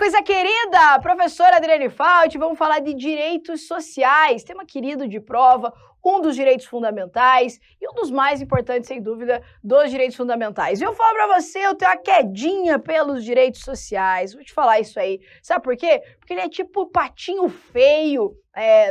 coisa querida! Professora Adriane Fauci, vamos falar de direitos sociais, tema querido de prova, um dos direitos fundamentais e um dos mais importantes, sem dúvida, dos direitos fundamentais. E eu falo pra você, eu tenho uma quedinha pelos direitos sociais, vou te falar isso aí. Sabe por quê? Porque ele é tipo o patinho feio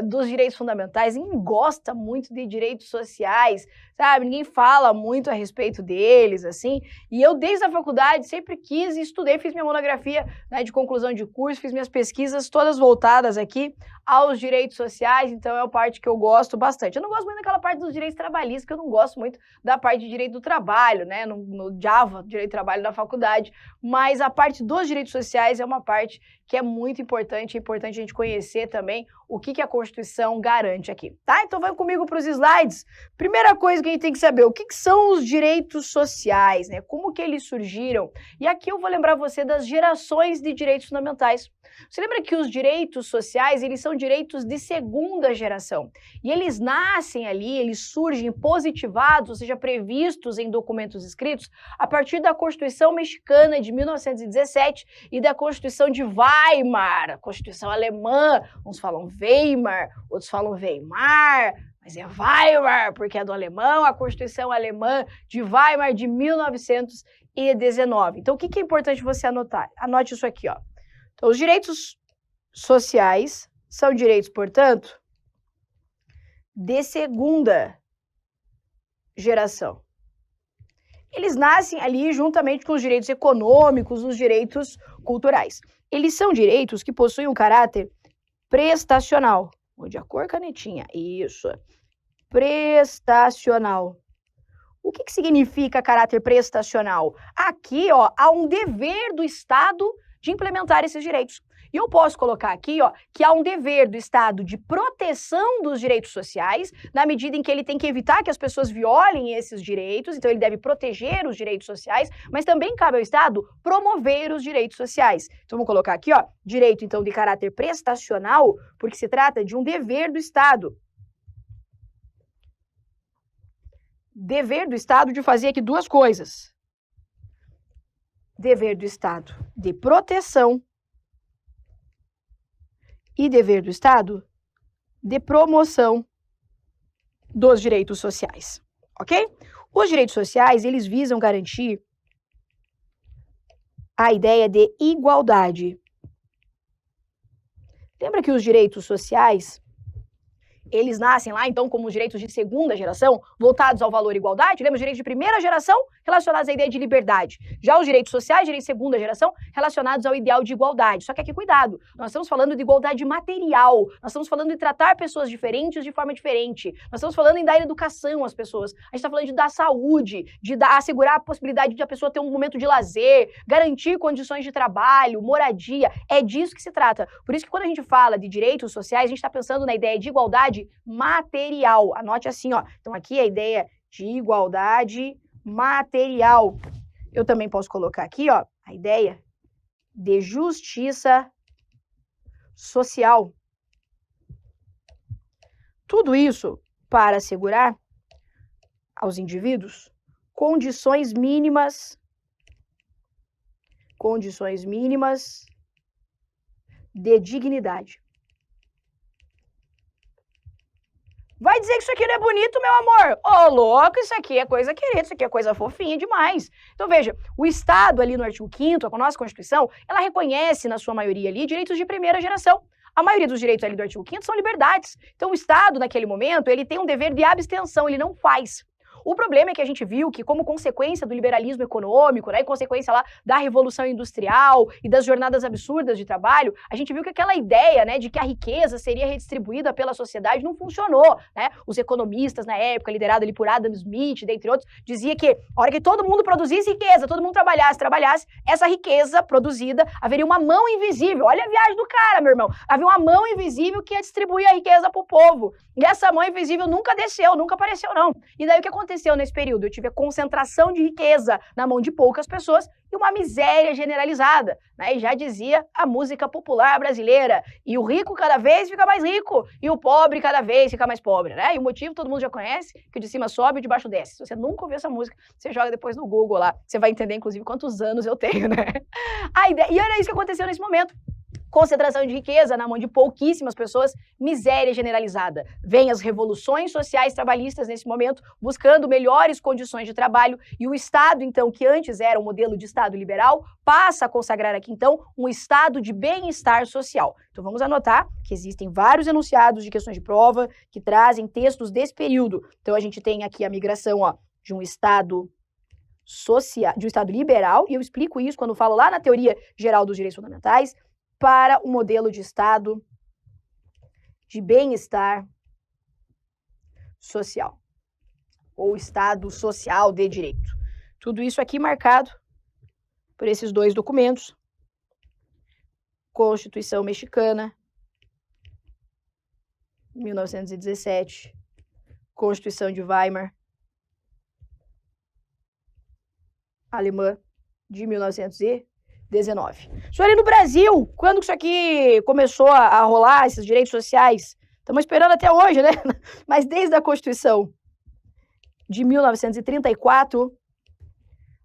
dos direitos fundamentais, ninguém gosta muito de direitos sociais, sabe? Ninguém fala muito a respeito deles, assim. E eu, desde a faculdade, sempre quis e estudei, fiz minha monografia, né, de conclusão de curso, fiz minhas pesquisas todas voltadas aqui aos direitos sociais, então é uma parte que eu gosto bastante. Eu não gosto muito daquela parte dos direitos trabalhistas, que eu não gosto muito da parte de direito do trabalho, né, no Java, direito do trabalho da faculdade, mas a parte dos direitos sociais é uma parte que é muito importante, é importante a gente conhecer também o que a Constituição garante aqui, tá? Então vai comigo para os slides. Primeira coisa que a gente tem que saber, o que são os direitos sociais, né? Como que eles surgiram? E aqui eu vou lembrar você das gerações de direitos fundamentais. Você lembra que os direitos sociais, eles são direitos de segunda geração. E eles nascem ali, eles surgem positivados, ou seja, previstos em documentos escritos, a partir da Constituição Mexicana de 1917 e da Constituição de Weimar, a Constituição alemã. Uns falam Weimar, outros falam Weimar, mas é Weimar, porque é do alemão, a Constituição alemã de Weimar de 1919. Então, o que é importante você anotar? Anote isso aqui, ó. Então, os direitos sociais são direitos, portanto, de segunda geração. Eles nascem ali juntamente com os direitos econômicos, os direitos culturais. Eles são direitos que possuem um caráter prestacional. Mude a cor, canetinha. Isso. Prestacional. O que significa caráter prestacional? Aqui, ó, há um dever do Estado de implementar esses direitos. E eu posso colocar aqui, ó, que há um dever do Estado de proteção dos direitos sociais, na medida em que ele tem que evitar que as pessoas violem esses direitos, então ele deve proteger os direitos sociais, mas também cabe ao Estado promover os direitos sociais. Então vamos colocar aqui, ó, direito então de caráter prestacional, porque se trata de um dever do Estado. Dever do Estado de fazer aqui duas coisas. Dever do Estado de proteção e dever do Estado de promoção dos direitos sociais, ok? Os direitos sociais, eles visam garantir a ideia de igualdade. Lembra que os direitos sociais, eles nascem lá, então, como os direitos de segunda geração, voltados ao valor e igualdade? Lembra os direitos de primeira geração, relacionados à ideia de liberdade? Já os direitos sociais, direitos de segunda geração, relacionados ao ideal de igualdade. Só que aqui, cuidado, nós estamos falando de igualdade material, nós estamos falando de tratar pessoas diferentes de forma diferente, nós estamos falando em dar educação às pessoas, a gente está falando de dar saúde, de assegurar a possibilidade de a pessoa ter um momento de lazer, garantir condições de trabalho, moradia, é disso que se trata. Por isso que quando a gente fala de direitos sociais, a gente está pensando na ideia de igualdade material. Anote assim, ó. Então aqui a ideia de igualdade material. Eu também posso colocar aqui, ó, a ideia de justiça social. Tudo isso para assegurar aos indivíduos condições mínimas de dignidade. Vai dizer que isso aqui não é bonito, meu amor? Ô, louco, isso aqui é coisa querida, isso aqui é coisa fofinha demais. Então, veja, o Estado ali no artigo 5º, a nossa Constituição, ela reconhece, na sua maioria ali, direitos de primeira geração. A maioria dos direitos ali do artigo 5º são liberdades. Então, o Estado, naquele momento, ele tem um dever de abstenção, ele não faz. O problema é que a gente viu que, como consequência do liberalismo econômico, né, e consequência lá da Revolução Industrial e das jornadas absurdas de trabalho, a gente viu que aquela ideia, né, de que a riqueza seria redistribuída pela sociedade não funcionou, né? Os economistas, na época, liderados ali por Adam Smith, dentre outros, dizia que a hora que todo mundo produzisse riqueza, todo mundo trabalhasse, essa riqueza produzida, haveria uma mão invisível. Olha a viagem do cara, meu irmão. Havia uma mão invisível que ia distribuir a riqueza pro povo. E essa mão invisível nunca desceu, nunca apareceu, não. E daí o que aconteceu? aconteceu nesse período? Eu tive a concentração de riqueza na mão de poucas pessoas e uma miséria generalizada, né? E já dizia a música popular brasileira, e o rico cada vez fica mais rico, e o pobre cada vez fica mais pobre, né? E o motivo todo mundo já conhece, que o de cima sobe e o de baixo desce. Se você nunca ouviu essa música, você joga depois no Google lá, você vai entender, inclusive, quantos anos eu tenho, né? E era isso que aconteceu nesse momento. Concentração de riqueza na mão de pouquíssimas pessoas, miséria generalizada. Vêm as revoluções sociais trabalhistas nesse momento, buscando melhores condições de trabalho, e o Estado, então, que antes era um modelo de Estado liberal, passa a consagrar aqui, então, um Estado de bem-estar social. Então vamos anotar que existem vários enunciados de questões de prova que trazem textos desse período. Então a gente tem aqui a migração, de um Estado social, de um Estado liberal, e eu explico isso quando falo lá na teoria geral dos direitos fundamentais, para um modelo de Estado de bem-estar social, ou Estado social de direito. Tudo isso aqui marcado por esses dois documentos: Constituição Mexicana, 1917, Constituição de Weimar, alemã, de 1919. Isso ali no Brasil, quando que isso aqui começou a rolar, esses direitos sociais? Estamos esperando até hoje, né? Mas desde a Constituição de 1934,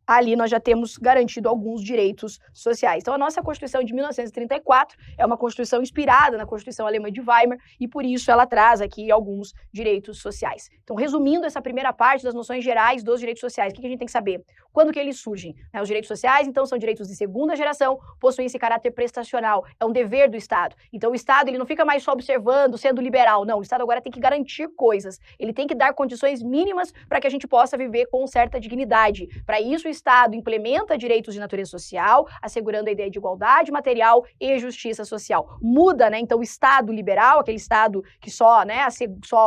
ali nós já temos garantido alguns direitos sociais. Então, a nossa Constituição de 1934 é uma Constituição inspirada na Constituição Alemã de Weimar, e por isso ela traz aqui alguns direitos sociais. Então, resumindo essa primeira parte das noções gerais dos direitos sociais, o que a gente tem que saber? Quando que eles surgem? Os direitos sociais, então, são direitos de segunda geração, possuem esse caráter prestacional, é um dever do Estado. Então, o Estado ele não fica mais só observando, sendo liberal, não, o Estado agora tem que garantir coisas, ele tem que dar condições mínimas para que a gente possa viver com certa dignidade. Para isso, o Estado implementa direitos de natureza social, assegurando a ideia de igualdade material e justiça social. Muda, né, então, o Estado liberal, aquele Estado que só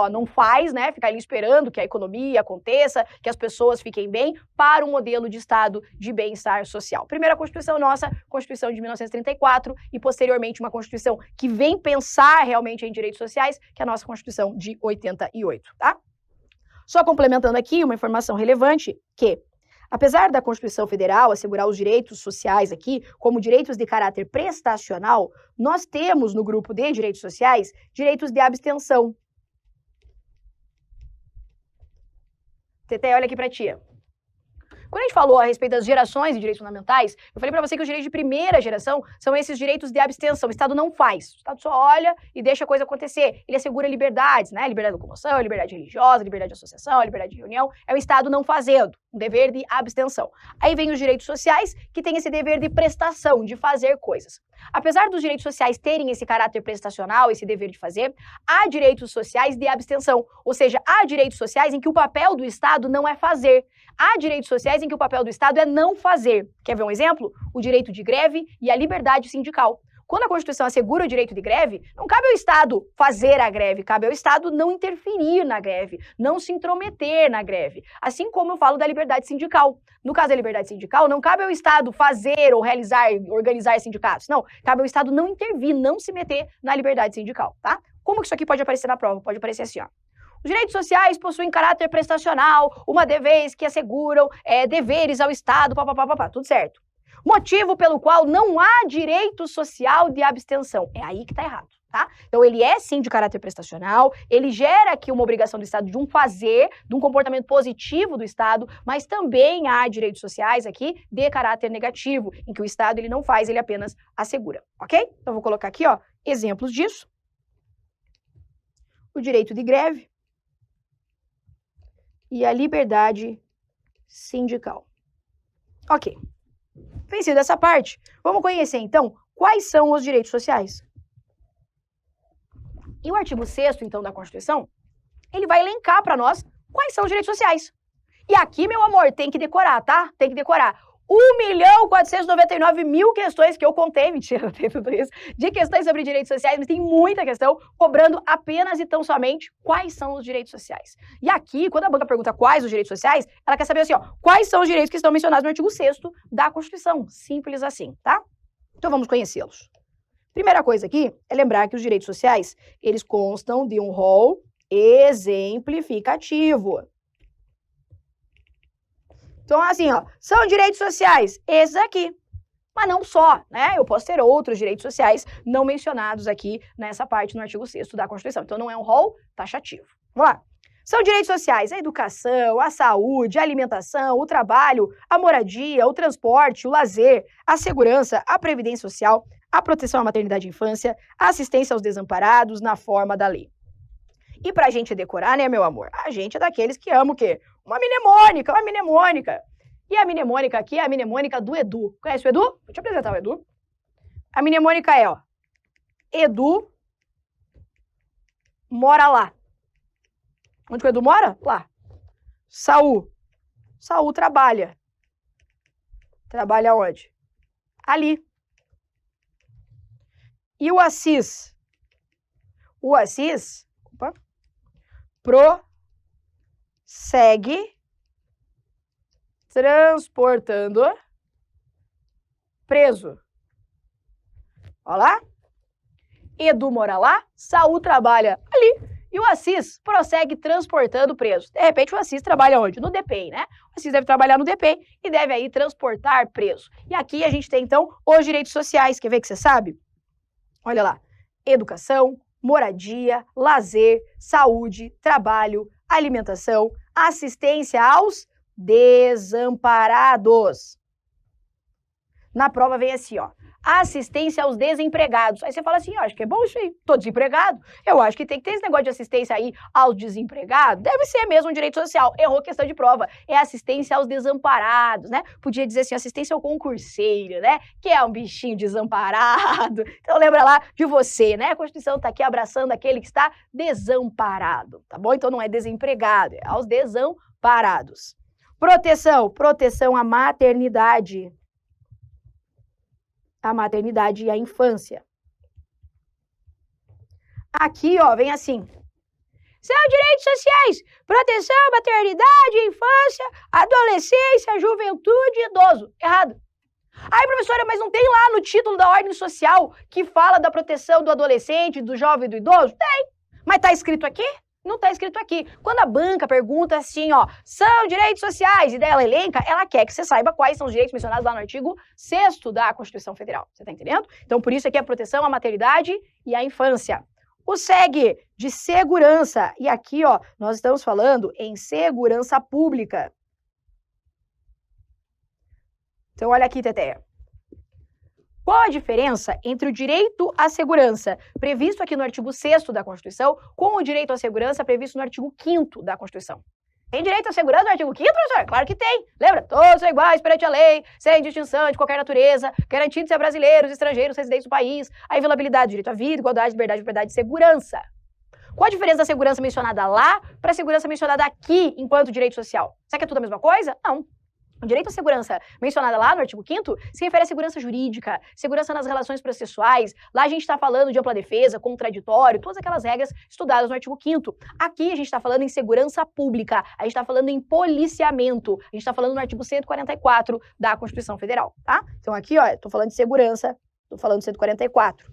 não faz, né, fica ali esperando que a economia aconteça, que as pessoas fiquem bem, para um modelo de Estado de bem-estar social. Primeira Constituição nossa, Constituição de 1934, e posteriormente uma Constituição que vem pensar realmente em direitos sociais, que é a nossa Constituição de 88, tá? Só complementando aqui uma informação relevante, que apesar da Constituição Federal assegurar os direitos sociais aqui como direitos de caráter prestacional, nós temos no grupo de direitos sociais direitos de abstenção. Tete, olha aqui pra tia. Quando a gente falou a respeito das gerações de direitos fundamentais, eu falei para você que os direitos de primeira geração são esses direitos de abstenção. O Estado não faz. O Estado só olha e deixa a coisa acontecer. Ele assegura liberdades, né? Liberdade de locomoção, liberdade religiosa, liberdade de associação, liberdade de reunião. É o Estado não fazendo, um dever de abstenção. Aí vem os direitos sociais, que tem esse dever de prestação, de fazer coisas. Apesar dos direitos sociais terem esse caráter prestacional, esse dever de fazer, há direitos sociais de abstenção. Ou seja, há direitos sociais em que o papel do Estado não é fazer. Há direitos sociais em que o papel do Estado é não fazer. Quer ver um exemplo? O direito de greve e a liberdade sindical. Quando a Constituição assegura o direito de greve, não cabe ao Estado fazer a greve, cabe ao Estado não interferir na greve, não se intrometer na greve. Assim como eu falo da liberdade sindical. No caso da liberdade sindical, não cabe ao Estado fazer ou realizar, organizar sindicatos. Não, cabe ao Estado não intervir, não se meter na liberdade sindical, tá? Como que isso aqui pode aparecer na prova? Pode aparecer assim, ó. Os direitos sociais possuem caráter prestacional, uma vez que asseguram deveres ao Estado, papapá, tudo certo. Motivo pelo qual não há direito social de abstenção. É aí que está errado, tá? Então, ele é, sim, de caráter prestacional, ele gera aqui uma obrigação do Estado de um fazer, de um comportamento positivo do Estado, mas também há direitos sociais aqui de caráter negativo, em que o Estado ele não faz, ele apenas assegura, ok? Então, vou colocar aqui, ó, exemplos disso. O direito de greve e a liberdade sindical. Ok. Vencido essa parte, vamos conhecer, então, quais são os direitos sociais. E o artigo 6º, então, da Constituição, ele vai elencar para nós quais são os direitos sociais. E aqui, meu amor, tem que decorar, tá? Tem que decorar. 1.499.000 questões que eu contei, mentira, não tem tudo isso, de questões sobre direitos sociais, mas tem muita questão cobrando apenas e tão somente quais são os direitos sociais. E aqui, quando a banca pergunta quais os direitos sociais, ela quer saber assim, ó, quais são os direitos que estão mencionados no artigo 6º da Constituição. Simples assim, tá? Então vamos conhecê-los. Primeira coisa aqui é lembrar que os direitos sociais, eles constam de um rol exemplificativo. Então, assim, ó, são direitos sociais, esses aqui. Mas não só, né? Eu posso ter outros direitos sociais não mencionados aqui nessa parte no artigo 6º da Constituição. Então, não é um rol taxativo. Vamos lá. São direitos sociais a educação, a saúde, a alimentação, o trabalho, a moradia, o transporte, o lazer, a segurança, a previdência social, a proteção à maternidade e infância, a assistência aos desamparados na forma da lei. E pra gente decorar, né, meu amor? A gente é daqueles que amam o quê? Uma mnemônica, uma mnemônica. E a mnemônica aqui é a mnemônica do Edu. Conhece o Edu? Vou te apresentar o Edu. A mnemônica é, ó, Edu mora lá. Onde o Edu mora? Lá. Saul. Saul trabalha. Trabalha onde? Ali. E o Assis? O Assis, opa, prossegue transportando preso. Olha lá. Edu mora lá, Saul trabalha ali. E o Assis prossegue transportando preso. De repente, o Assis trabalha onde? No DPEM, né? O Assis deve trabalhar no DPEM e deve aí transportar preso. E aqui a gente tem, então, os direitos sociais. Quer ver que você sabe? Olha lá. Educação, moradia, lazer, saúde, trabalho, alimentação, assistência aos desamparados. Na prova vem assim, ó. Assistência aos desempregados. Aí você fala assim, acho que é bom isso aí, tô desempregado. Eu acho que tem que ter esse negócio de assistência aí aos desempregados. Deve ser mesmo um direito social. Errou questão de prova. É assistência aos desamparados, né? Podia dizer assim, assistência ao concurseiro, né? Que é um bichinho desamparado. Então lembra lá de você, né? A Constituição tá aqui abraçando aquele que está desamparado, tá bom? Então não é desempregado, é aos desamparados. Proteção à maternidade. A maternidade e a infância. Aqui, ó, vem assim. São direitos sociais, proteção à maternidade, infância, adolescência, juventude e idoso. Errado. Aí, professora, mas não tem lá no título da ordem social que fala da proteção do adolescente, do jovem e do idoso? Tem. Mas tá escrito aqui? Não está escrito aqui. Quando a banca pergunta assim, ó, são direitos sociais, e daí ela elenca, ela quer que você saiba quais são os direitos mencionados lá no artigo 6º da Constituição Federal. Você está entendendo? Então, por isso aqui é a proteção à maternidade e à infância. O SEG, de segurança. E aqui, ó, nós estamos falando em segurança pública. Então, olha aqui, Teteia. Qual a diferença entre o direito à segurança previsto aqui no artigo 6º da Constituição com o direito à segurança previsto no artigo 5º da Constituição? Tem direito à segurança no artigo 5º, professor? Claro que tem. Lembra? Todos são iguais perante a lei, sem distinção de qualquer natureza, garantindo-se a brasileiros, estrangeiros, residentes do país, a inviolabilidade, direito à vida, igualdade, liberdade, propriedade e segurança. Qual a diferença da segurança mencionada lá para a segurança mencionada aqui enquanto direito social? Será que é tudo a mesma coisa? Não. O direito à segurança mencionada lá no artigo 5º se refere à segurança jurídica, segurança nas relações processuais. Lá a gente está falando de ampla defesa, contraditório, todas aquelas regras estudadas no artigo 5º. Aqui a gente está falando em segurança pública, a gente está falando em policiamento, a gente está falando no artigo 144 da Constituição Federal, tá? Então aqui, ó, estou falando de segurança, estou falando de 144.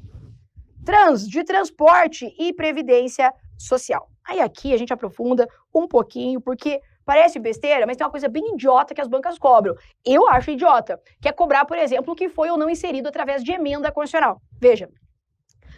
De transporte e previdência social. Aí aqui a gente aprofunda um pouquinho, porque parece besteira, mas tem uma coisa bem idiota que as bancas cobram. Eu acho idiota, que é cobrar, por exemplo, o que foi ou não inserido através de emenda constitucional. Veja,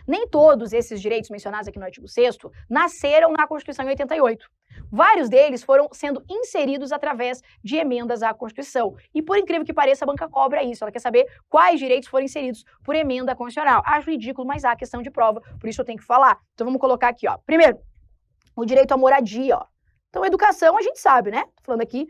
nem todos esses direitos mencionados aqui no artigo 6º nasceram na Constituição em 88. Vários deles foram sendo inseridos através de emendas à Constituição. E por incrível que pareça, a banca cobra isso. Ela quer saber quais direitos foram inseridos por emenda constitucional. Acho ridículo, mas há questão de prova, por isso eu tenho que falar. Então vamos colocar aqui, ó. Primeiro, o direito à moradia, ó. Então, educação, a gente sabe, né? Tô falando aqui,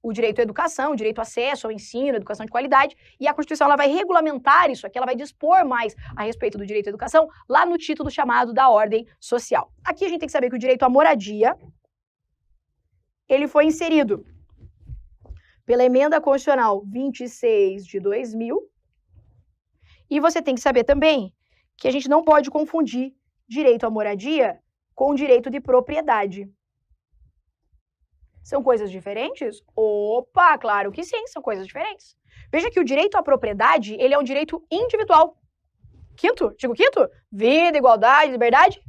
o direito à educação, o direito ao acesso ao ensino, educação de qualidade, e a Constituição ela vai regulamentar isso aqui, ela vai dispor mais a respeito do direito à educação lá no título chamado da ordem social. Aqui a gente tem que saber que o direito à moradia, ele foi inserido pela emenda constitucional 26 de 2000, e você tem que saber também que a gente não pode confundir direito à moradia com direito de propriedade. São coisas diferentes? Opa, claro que sim, são coisas diferentes. Veja que o direito à propriedade, ele é um direito individual. Artigo 5º, vida, igualdade, liberdade,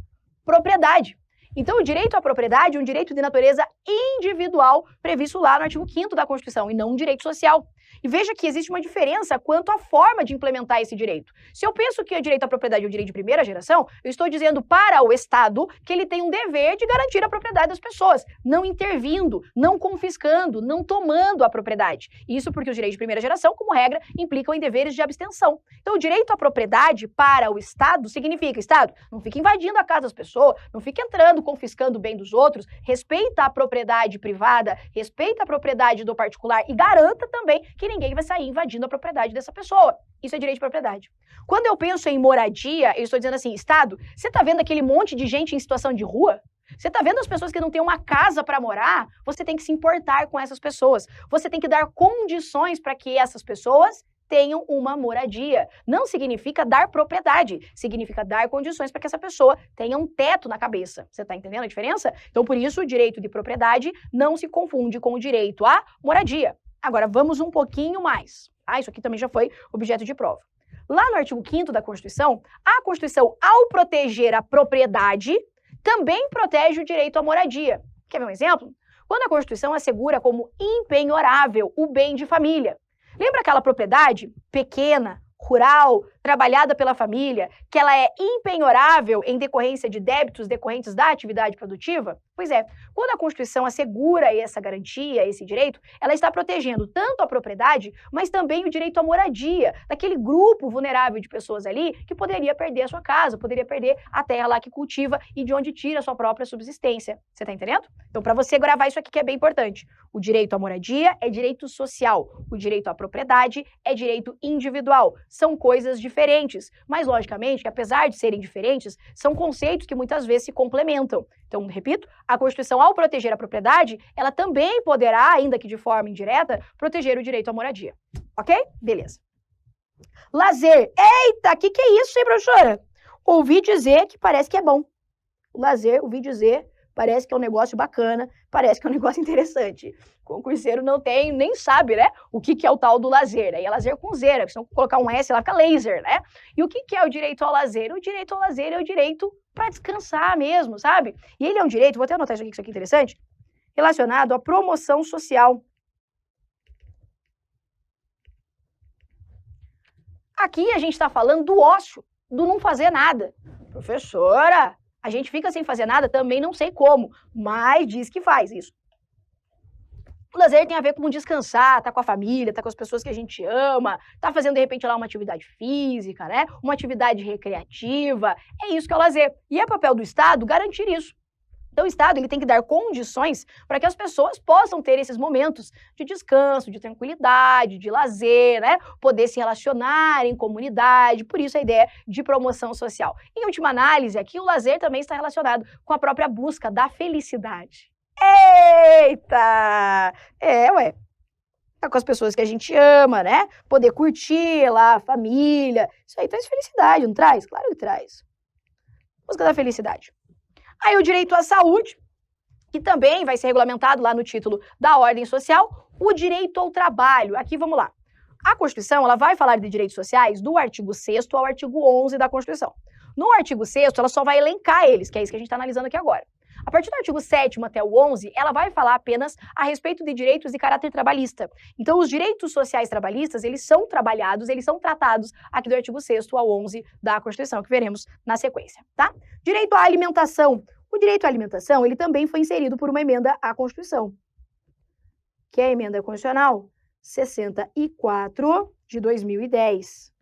propriedade. Então, o direito à propriedade é um direito de natureza individual previsto lá no artigo 5º da Constituição, e não um direito social. E veja que existe uma diferença quanto à forma de implementar esse direito. Se eu penso que o direito à propriedade é um direito de primeira geração, eu estou dizendo para o Estado que ele tem um dever de garantir a propriedade das pessoas, não intervindo, não confiscando, não tomando a propriedade. Isso porque os direitos de primeira geração, como regra, implicam em deveres de abstenção. Então, o direito à propriedade para o Estado significa, Estado, não fique invadindo a casa das pessoas, não fique entrando, confiscando o bem dos outros, respeita a propriedade privada, respeita a propriedade do particular e garanta também que ninguém vai sair invadindo a propriedade dessa pessoa. Isso é direito de propriedade. Quando eu penso em moradia, eu estou dizendo assim, Estado, você está vendo aquele monte de gente em situação de rua? Você está vendo as pessoas que não têm uma casa para morar? Você tem que se importar com essas pessoas. Você tem que dar condições para que essas pessoas tenham uma moradia. Não significa dar propriedade, significa dar condições para que essa pessoa tenha um teto na cabeça. Você está entendendo a diferença? Então, por isso, o direito de propriedade não se confunde com o direito à moradia. Agora, vamos um pouquinho mais. Isso aqui também já foi objeto de prova. Lá no artigo 5º da Constituição, a Constituição, ao proteger a propriedade, também protege o direito à moradia. Quer ver um exemplo? Quando a Constituição assegura como impenhorável o bem de família. Lembra aquela propriedade pequena, rural, trabalhada pela família, que ela é impenhorável em decorrência de débitos decorrentes da atividade produtiva? Pois é, quando a Constituição assegura essa garantia, esse direito, ela está protegendo tanto a propriedade, mas também o direito à moradia, daquele grupo vulnerável de pessoas ali que poderia perder a sua casa, poderia perder a terra lá que cultiva e de onde tira a sua própria subsistência. Você está entendendo? Então, para você gravar isso aqui que é bem importante, o direito à moradia é direito social, o direito à propriedade é direito individual. São coisas diferentes, mas logicamente que apesar de serem diferentes, são conceitos que muitas vezes se complementam. Então, repito, a Constituição, ao proteger a propriedade, ela também poderá, ainda que de forma indireta, proteger o direito à moradia. Ok? Beleza. Lazer. Eita, que é isso, hein, professora? Ouvi dizer que parece que é bom. O lazer, ouvi dizer, parece que é um negócio bacana, parece que é um negócio interessante. O concurseiro não tem, nem sabe, né, o que é o tal do lazer. Aí é lazer com zero, se não colocar um S lá fica laser, né? E o que é o direito ao lazer? O direito ao lazer é o direito para descansar mesmo, sabe? E ele é um direito, vou até anotar isso aqui é interessante, relacionado à promoção social. Aqui a gente está falando do ócio, do não fazer nada. Professora, a gente fica sem fazer nada, também não sei como, mas diz que faz isso. O lazer tem a ver com descansar, tá com a família, tá com as pessoas que a gente ama, tá fazendo de repente lá uma atividade física, né? Uma atividade recreativa. É isso que é o lazer. E é papel do Estado garantir isso. Então, o Estado ele tem que dar condições para que as pessoas possam ter esses momentos de descanso, de tranquilidade, de lazer, né? Poder se relacionar em comunidade, por isso a ideia de promoção social. Em última análise, aqui o lazer também está relacionado com a própria busca da felicidade. Eita! Ué. Tá com as pessoas que a gente ama, né? Poder curtir lá, a família. Isso aí traz felicidade, não traz? Claro que traz. Busca da felicidade. Aí o direito à saúde, que também vai ser regulamentado lá no título da ordem social, o direito ao trabalho. Aqui vamos lá. A Constituição ela vai falar de direitos sociais do artigo 6º ao artigo 11 da Constituição. No artigo 6º, ela só vai elencar eles, que é isso que a gente está analisando aqui agora. A partir do artigo 7º até o 11, ela vai falar apenas a respeito de direitos de caráter trabalhista. Então, os direitos sociais trabalhistas, eles são trabalhados, eles são tratados aqui do artigo 6º ao 11 da Constituição, que veremos na sequência, tá? Direito à alimentação. O direito à alimentação, ele também foi inserido por uma emenda à Constituição, que é a emenda constitucional 64 de 2010.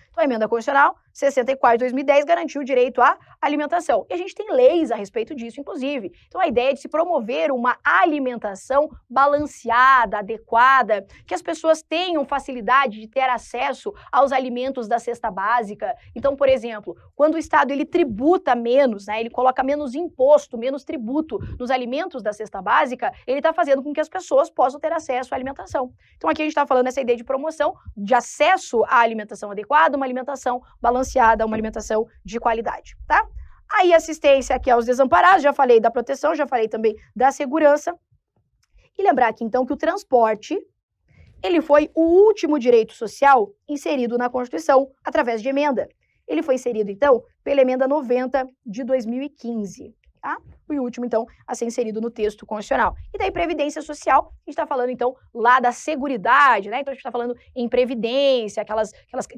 Então, a emenda constitucional 64 de 2010 garantiu o direito à alimentação. E a gente tem leis a respeito disso, inclusive. Então, a ideia é de se promover uma alimentação balanceada, adequada, que as pessoas tenham facilidade de ter acesso aos alimentos da cesta básica. Então, por exemplo, quando o Estado ele tributa menos, né, ele coloca menos imposto, menos tributo nos alimentos da cesta básica, ele está fazendo com que as pessoas possam ter acesso à alimentação. Então, aqui a gente está falando dessa ideia de promoção, de acesso à alimentação adequada, uma alimentação balanceada, uma alimentação de qualidade, tá? Aí assistência aqui aos desamparados, já falei da proteção, já falei também da segurança. E lembrar aqui então que o transporte, ele foi o último direito social inserido na Constituição através de emenda. Ele foi inserido então pela emenda 90 de 2015. tá? E o último, então, a ser inserido no texto constitucional. E daí, previdência social, a gente está falando, então, lá da seguridade, né? Então, a gente está falando em previdência, aquelas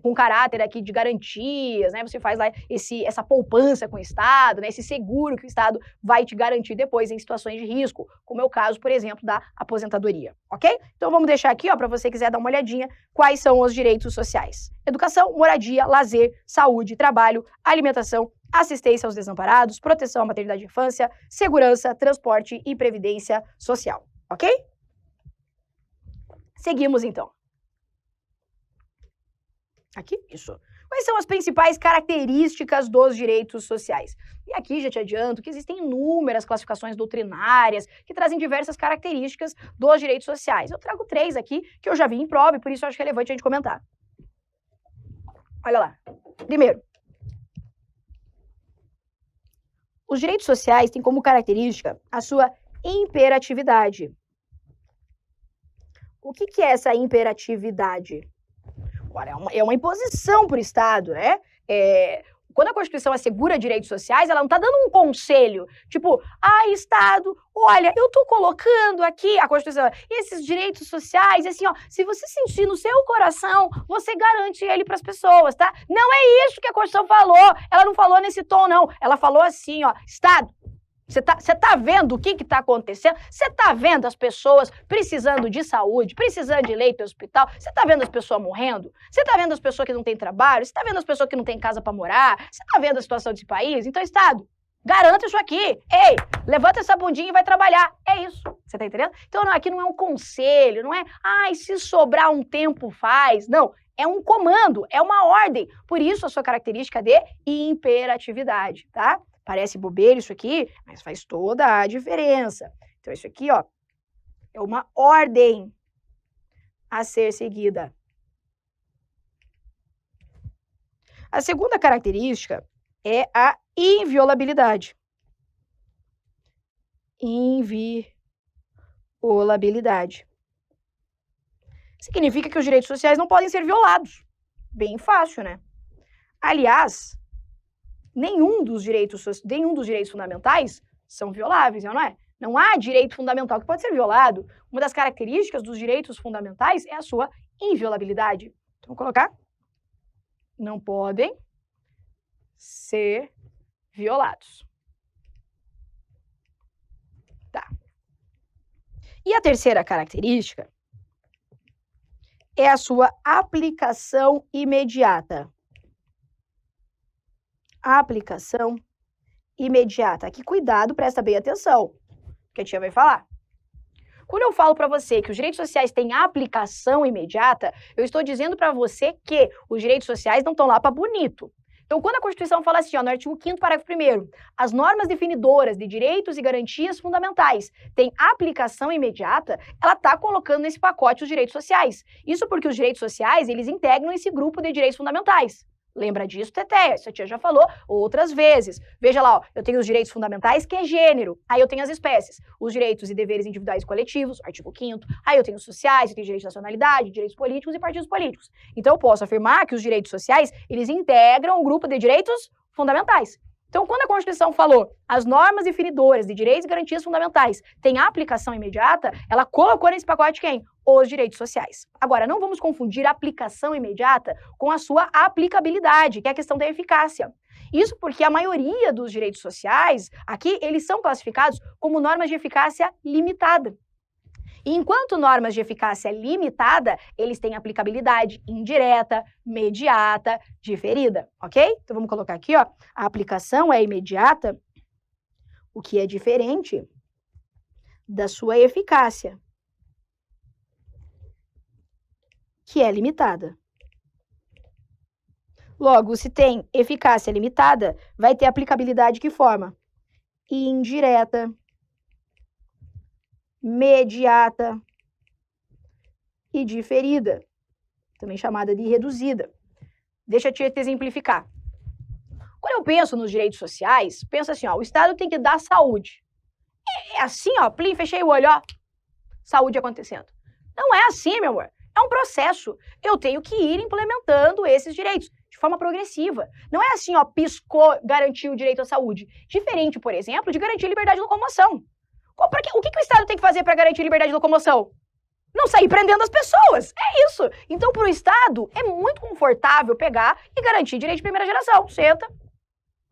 com caráter aqui de garantias, né? Você faz lá essa poupança com o Estado, né? Esse seguro que o Estado vai te garantir depois em situações de risco, como é o caso, por exemplo, da aposentadoria, ok? Então, vamos deixar aqui, ó, para você quiser dar uma olhadinha, quais são os direitos sociais. Educação, moradia, lazer, saúde, trabalho, alimentação, assistência aos desamparados, proteção à maternidade e infância, segurança, transporte e previdência social, ok? Seguimos, então. Aqui, isso. Quais são as principais características dos direitos sociais? E aqui já te adianto que existem inúmeras classificações doutrinárias que trazem diversas características dos direitos sociais. Eu trago 3 aqui que eu já vi em prova e por isso eu acho relevante a gente comentar. Olha lá. Primeiro, os direitos sociais têm como característica a sua imperatividade. O que é essa imperatividade? Ora, é uma imposição para o Estado, né? Quando a Constituição assegura direitos sociais, ela não está dando um conselho, tipo, Estado, olha, eu estou colocando aqui a Constituição, esses direitos sociais, assim, ó, se você sentir no seu coração, você garante ele para as pessoas, tá? Não é isso que a Constituição falou, ela não falou nesse tom, não, ela falou assim, ó, Estado, você tá vendo o que está acontecendo? Você tá vendo as pessoas precisando de saúde, precisando de leito no hospital? Você tá vendo as pessoas morrendo? Você tá vendo as pessoas que não têm trabalho? Você tá vendo as pessoas que não têm casa para morar? Você tá vendo a situação desse país? Então, Estado, garanta isso aqui. Ei, levanta essa bundinha e vai trabalhar. É isso. Você tá entendendo? Então, aqui não é um conselho, não é, se sobrar um tempo faz. Não, é um comando, é uma ordem. Por isso, a sua característica de imperatividade, tá? Parece bobeira isso aqui, mas faz toda a diferença. Então, isso aqui, ó, é uma ordem a ser seguida. A segunda característica é a inviolabilidade. Inviolabilidade. Significa que os direitos sociais não podem ser violados. Bem fácil, né? Aliás, nenhum dos direitos fundamentais são violáveis, não é? Não há direito fundamental que pode ser violado. Uma das características dos direitos fundamentais é a sua inviolabilidade. Então, vou colocar. Não podem ser violados. Tá. E a terceira característica é a sua aplicação imediata. Aplicação imediata. Aqui, cuidado, presta bem atenção, que a tia vai falar. Quando eu falo para você que os direitos sociais têm aplicação imediata, eu estou dizendo para você que os direitos sociais não estão lá para bonito. Então, quando a Constituição fala assim, ó, no artigo 5º, parágrafo 1º, as normas definidoras de direitos e garantias fundamentais têm aplicação imediata, ela está colocando nesse pacote os direitos sociais. Isso porque os direitos sociais, eles integram esse grupo de direitos fundamentais. Lembra disso, Teteia? Isso a tia já falou outras vezes. Veja lá, ó, eu tenho os direitos fundamentais, que é gênero. Aí eu tenho as espécies. Os direitos e deveres individuais e coletivos, artigo 5º. Aí eu tenho os sociais, eu tenho direitos de nacionalidade, direitos políticos e partidos políticos. Então eu posso afirmar que os direitos sociais, eles integram um grupo de direitos fundamentais. Então, quando a Constituição falou as normas definidoras de direitos e garantias fundamentais têm aplicação imediata, ela colocou nesse pacote quem? Os direitos sociais. Agora, não vamos confundir a aplicação imediata com a sua aplicabilidade, que é a questão da eficácia. Isso porque a maioria dos direitos sociais, aqui, eles são classificados como normas de eficácia limitada. E enquanto normas de eficácia limitada, eles têm aplicabilidade indireta, mediata, diferida, ok? Então, vamos colocar aqui, ó, a aplicação é imediata, o que é diferente da sua eficácia, que é limitada. Logo, se tem eficácia limitada, vai ter aplicabilidade que forma? Indireta, mediata e diferida, também chamada de reduzida. Deixa eu te exemplificar. Quando eu penso nos direitos sociais, penso assim, ó, o Estado tem que dar saúde. É assim, ó, plim, fechei o olho, ó, saúde acontecendo. Não é assim, meu amor. É um processo. Eu tenho que ir implementando esses direitos. de forma progressiva. Não é assim, ó, piscou, garantiu o direito à saúde. Diferente, por exemplo, de garantir a liberdade de locomoção. O que o Estado tem que fazer para garantir a liberdade de locomoção? Não sair prendendo as pessoas. É isso. Então, para o Estado, é muito confortável pegar e garantir direito de primeira geração. Senta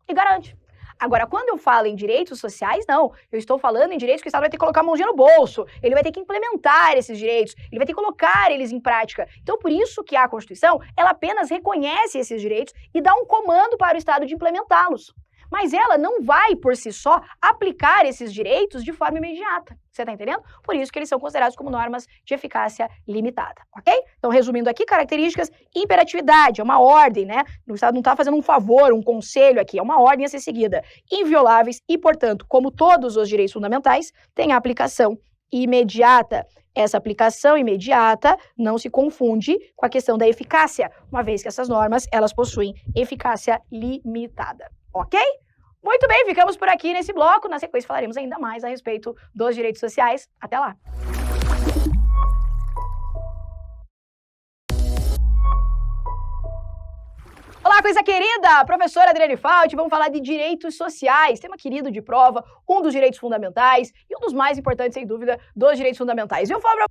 e garante. Agora, quando eu falo em direitos sociais, não. Eu estou falando em direitos que o Estado vai ter que colocar a mãozinha no bolso. Ele vai ter que implementar esses direitos. Ele vai ter que colocar eles em prática. Então, por isso que a Constituição, ela apenas reconhece esses direitos e dá um comando para o Estado de implementá-los. Mas ela não vai, por si só, aplicar esses direitos de forma imediata. Você tá entendendo? Por isso que eles são considerados como normas de eficácia limitada, ok? Então, resumindo aqui, características, imperatividade, é uma ordem, né? O Estado não está fazendo um favor, um conselho aqui, é uma ordem a ser seguida. Invioláveis e, portanto, como todos os direitos fundamentais, têm a aplicação imediata. Essa aplicação imediata não se confunde com a questão da eficácia, uma vez que essas normas, elas possuem eficácia limitada, ok? Muito bem, ficamos por aqui nesse bloco. Na sequência falaremos ainda mais a respeito dos direitos sociais. Até lá! Olá, coisa querida! Professora Adriane Fauci, vamos falar de direitos sociais, tema querido de prova, um dos direitos fundamentais e um dos mais importantes, sem dúvida, dos direitos fundamentais. Eu falo pra